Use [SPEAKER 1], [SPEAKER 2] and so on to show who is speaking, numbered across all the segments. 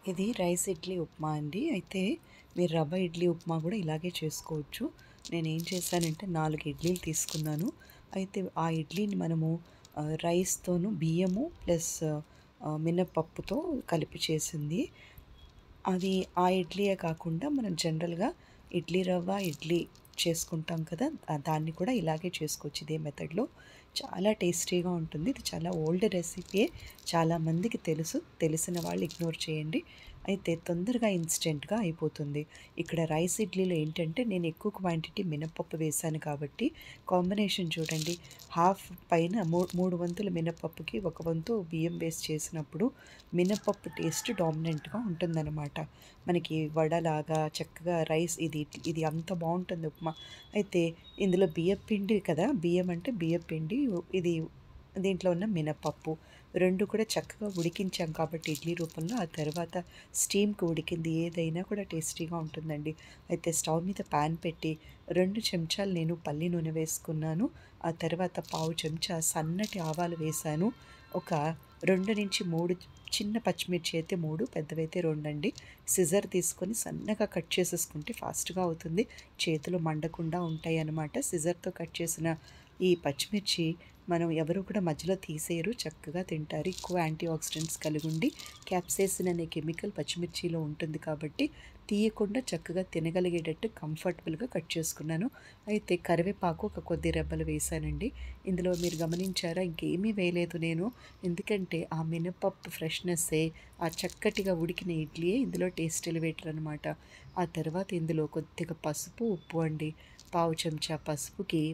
[SPEAKER 1] ఇది రైస్ ఇడ్లీ ఉప్మా అండి. అయితే మీరు రవ్వ ఇడ్లీ ఉప్మా కూడా ఇలాగే చేసుకోవచ్చు. నేనేం చేశానంటే 4 ఇడ్లీలు తీసుకున్నాను. అయితే ఆ ఇడ్లీని మనము రైస్తోను బియ్యము ప్లస్ మినపప్పుతో కలిపి చేసింది. అది ఆ ఇడ్లీయే కాకుండా మనం జనరల్‌గా ఇడ్లీ రవ్వ ఇడ్లీ చేసుకుంటాం కదా! దాన్ని కూడా ఇలాగే చేసుకోవచ్చు ఇదే మెథడ్‌లో. చాలా టేస్టీగా ఉంటుంది. ఇది చాలా ఓల్డ్ రెసిపీయే. చాలామందికి తెలుసు. తెలిసిన వాళ్ళు ఇగ్నోర్ చేయండి. అయితే తొందరగా ఇన్‌స్టెంట్‌గా అయిపోతుంది. ఇక్కడ రైస్ ఇడ్లీలో ఏంటంటే నేను ఎక్కువ క్వాంటిటీ మినపప్పు వేశాను కాబట్టి కాంబినేషన్ చూడండి. హాఫ్ పైన 3 వంతుల మినపప్పుకి ఒక వంతు బియ్యం వేసి చేసినప్పుడు మినపప్పు టేస్ట్ డామినెంట్‌గా ఉంటుందన్నమాట. మనకి వడలాగా చక్కగా రైస్ ఇది అంత బావుంటుంది ఉప్మా. అయితే ఇందులో బియ్యపిండి కదా! బియ్యం అంటే బియ్యపిండి ఇది దీంట్లో ఉన్న మినపప్పు 2 కూడా చక్కగా ఉడికించాం కాబట్టి ఇడ్లీ రూపంలో ఆ తర్వాత స్టీమ్‌కి ఉడికింది ఏదైనా కూడా టేస్టీగా ఉంటుందండి. అయితే స్టవ్ మీద పాన్ పెట్టి 2 చెంచాలు నేను పల్లి నూనె వేసుకున్నాను. ఆ తర్వాత పావు చెంచా సన్నటి ఆవాలు వేశాను. ఒక 2-3 చిన్న పచ్చిమిర్చి అయితే 3, పెద్దవైతే 2 అండి. సిజర్ తీసుకొని సన్నగా కట్ చేసేసుకుంటే ఫాస్ట్‌గా అవుతుంది. చేతులు మండకుండా ఉంటాయన్నమాట. సిజర్‌తో కట్ చేసిన ఈ పచ్చిమిర్చి మనం ఎవరు కూడా మధ్యలో తీసేయరు. చక్కగా తింటారు. ఎక్కువ యాంటీ ఆక్సిడెంట్స్ కలిగుండి క్యాప్సైసిన్ అనే కెమికల్ పచ్చిమిర్చిలో ఉంటుంది కాబట్టి తీయకుండా చక్కగా తినగలిగేటట్టు కంఫర్టబుల్‌గా కట్ చేసుకున్నాను. అయితే కరివేపాకు ఒక కొద్ది రెబ్బలు వేశానండి. ఇందులో మీరు గమనించారా ఇంకేమీ వేయలేదు నేను. ఎందుకంటే ఆ మినపప్పు ఫ్రెష్‌నెస్సే ఆ చక్కటిగా ఉడికిన ఇడ్లీయే ఇందులో టేస్ట్ ఎలివేటర్ అనమాట. ఆ తర్వాత ఇందులో కొద్దిగా పసుపు, ఉప్పు అండి. పావు చెంచా పసుపుకి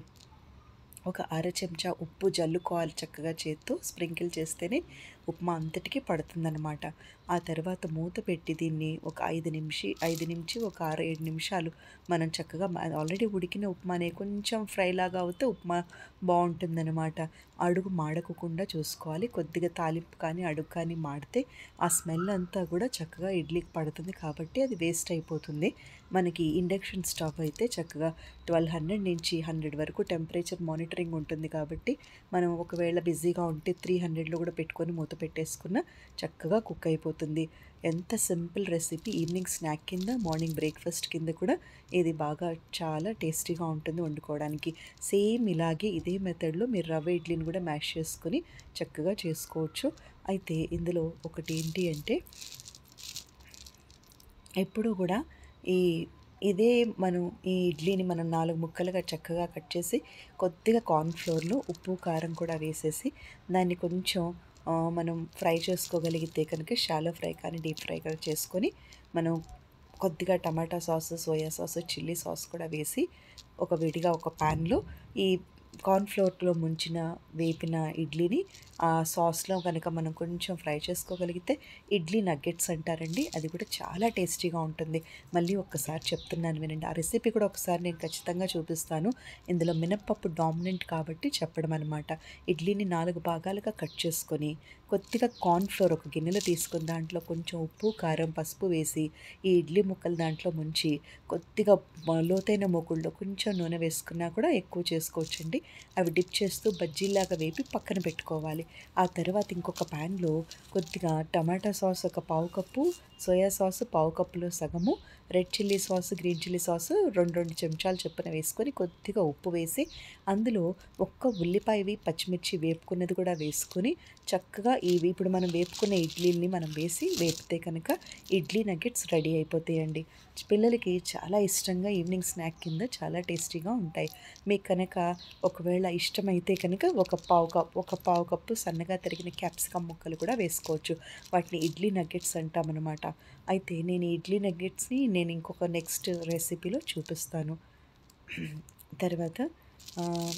[SPEAKER 1] ఒక అర చెంచా ఉప్పు జల్లుకోవాలి చక్కగా చేత్తో స్ప్రింకిల్ చేస్తేనే ఉప్మా అంతటికి పడుతుందనమాట. ఆ తర్వాత మూత పెట్టి దీన్ని ఒక 5 నుంచి ఒక 6, 7 నిమిషాలు మనం చక్కగా ఆల్రెడీ ఉడికిన ఉప్మానే కొంచెం ఫ్రై లాగా అవుతే ఉప్మా బావుంటుందనమాట. అడుగు మాడకుండా చూసుకోవాలి. కొద్దిగా తాలింపు కానీ, అడుగు కానీ మాడితే ఆ స్మెల్ అంతా కూడా చక్కగా ఇడ్లీకి పడుతుంది కాబట్టి అది వేస్ట్ అయిపోతుంది. మనకి ఇండక్షన్ స్టవ్ అయితే చక్కగా 1200 నుంచి 100 వరకు టెంపరేచర్ మానిటరింగ్ ఉంటుంది కాబట్టి మనం ఒకవేళ బిజీగా ఉంటే 300లో కూడా పెట్టుకొని మూత పెట్టేసుకున్న చక్కగా కుక్ అయిపోతుంది. ఎంత సింపుల్ రెసిపీ ఈవినింగ్ స్నాక్ కింద, మార్నింగ్ బ్రేక్ఫాస్ట్ కింద కూడా ఇది బాగా చాలా టేస్టీగా ఉంటుంది వండుకోవడానికి. సేమ్ ఇలాగే ఇదే మెథడ్‌లో మీరు రవ్వ ఇడ్లీని కూడా మ్యాష్ చేసుకొని చక్కగా చేసుకోవచ్చు. అయితే ఇందులో ఒకటి ఏంటి అంటే ఎప్పుడూ కూడా ఈ ఇదే మనం ఈ ఇడ్లీని మనం 4 ముక్కలుగా చక్కగా కట్ చేసి కొద్దిగా కార్న్ ఫ్లోర్‌లో ఉప్పు, కారం కూడా వేసేసి దాన్ని కొంచెం మనం ఫ్రై చేసుకోగలిగితే కనుక షాలో ఫ్రై కానీ, డీప్ ఫ్రై కానీ చేసుకొని మనం కొద్దిగా tomato sauce, soya sauce, chilli sauce కూడా వేసి విడిగా ఒక పాన్‌లో ఈ కార్న్ ఫ్లోర్‌లో ముంచిన వేపిన ఇడ్లీని ఆ సాస్‌లో గనక మనం కొంచెం ఫ్రై చేసుకోగలిగితే ఇడ్లీ నగ్గెట్స్ అంటారండి. అది కూడా చాలా టేస్టీగా ఉంటుంది. మళ్ళీ ఒక్కసారి చెప్తున్నాను వినండి. ఆ రెసిపీ కూడా ఒకసారి నేను ఖచ్చితంగా చూపిస్తాను. ఇందులో మినపప్పు డామినెంట్ కాబట్టి చెప్పడం అనమాట. ఇడ్లీని 4 భాగాలుగా కట్ చేసుకొని, కొద్దిగా కార్న్ ఫ్లోర్ ఒక గిన్నెలో తీసుకొని దాంట్లో కొంచెం ఉప్పు, కారం, పసుపు వేసి ఈ ఇడ్లీ ముక్కలు దాంట్లో ముంచి కొద్దిగా లోతైన మూకుడులో కొంచెం నూనె వేసుకున్నా కూడా ఎక్కువ చేసుకోవచ్చండి. అవి డిప్ చేస్తూ బజ్జీలాగా వేపి పక్కన పెట్టుకోవాలి. ఆ తర్వాత ఇంకొక ప్యాన్‌లో కొద్దిగా టమాటా సాస్ ఒక పావు కప్పు, సోయా సాస్ పావు కప్పులో సగము, red chilli sauce, green chilli sauce 2 చెంచాలు చొప్పున వేసుకొని కొద్దిగా ఉప్పు వేసి అందులో ఒక్క ఉల్లిపాయవి, పచ్చిమిర్చి వేపుకున్నది కూడా వేసుకొని చక్కగా ఇప్పుడు మనం వేపుకున్న ఇడ్లీని మనం వేసి వేపితే కనుక ఇడ్లీ నగ్గెట్స్ రెడీ అయిపోతాయండి. పిల్లలకి చాలా ఇష్టంగా ఈవినింగ్ స్నాక్ కింద చాలా టేస్టీగా ఉంటాయి. మీకు కనుక ఒకవేళ ఇష్టమైతే కనుక ఒక పావు కప్పు సన్నగా తరిగిన క్యాప్సికమ్ ముక్కలు కూడా వేసుకోవచ్చు. వాటిని ఇడ్లీ నగ్గెట్స్ అంటామనమాట. అయితే నేను ఈ ఇడ్లీ నగ్గెట్స్‌ని నేను ఇంకొక నెక్స్ట్ రెసిపీలో చూపిస్తాను. తర్వాత ఆహ్,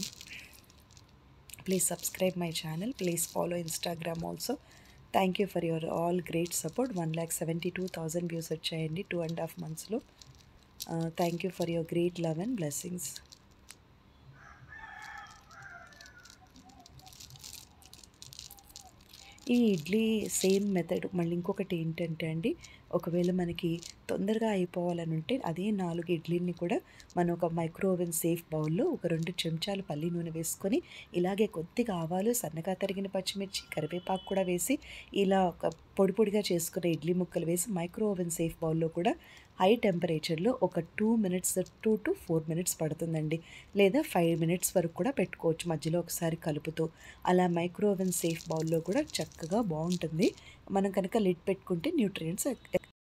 [SPEAKER 1] please subscribe my channel. Please follow Instagram also. Thank you for your all great support. 1,72,000 views వచ్చాయండి 2½ మంత్స్‌లో. Thank you for your great love and blessings. ఈ ఇడ్లీ సేమ్ మెథడ్ మళ్ళీ ఇంకొకటి ఏంటంటే అండి, ఒకవేళ మనకి తొందరగా అయిపోవాలనుంటే అదే 4 ఇడ్లీని కూడా మనం ఒక మైక్రో ఓవెన్ సేఫ్ బౌల్‌లో ఒక 2 చెంచాలు పల్లి నూనె వేసుకొని, ఇలాగే కొద్దిగా ఆవాలు, సన్నగా తరిగిన పచ్చిమిర్చి, కరివేపాకు కూడా వేసి ఇలా ఒక పొడి పొడిగా చేసుకున్న ఇడ్లీ ముక్కలు వేసి మైక్రో ఓవెన్ సేఫ్ బౌల్‌లో కూడా హై టెంపరేచర్‌లో ఒక 2 to 4 మినిట్స్ పడుతుందండి. లేదా 5 మినిట్స్ వరకు కూడా పెట్టుకోవచ్చు మధ్యలో ఒకసారి కలుపుతూ. అలా మైక్రో ఓవెన్ సేఫ్ బౌల్‌లో కూడా చక్కగా బావుంటుంది. మనం కనుక లిడ్ పెట్టుకుంటే న్యూట్రియంట్స్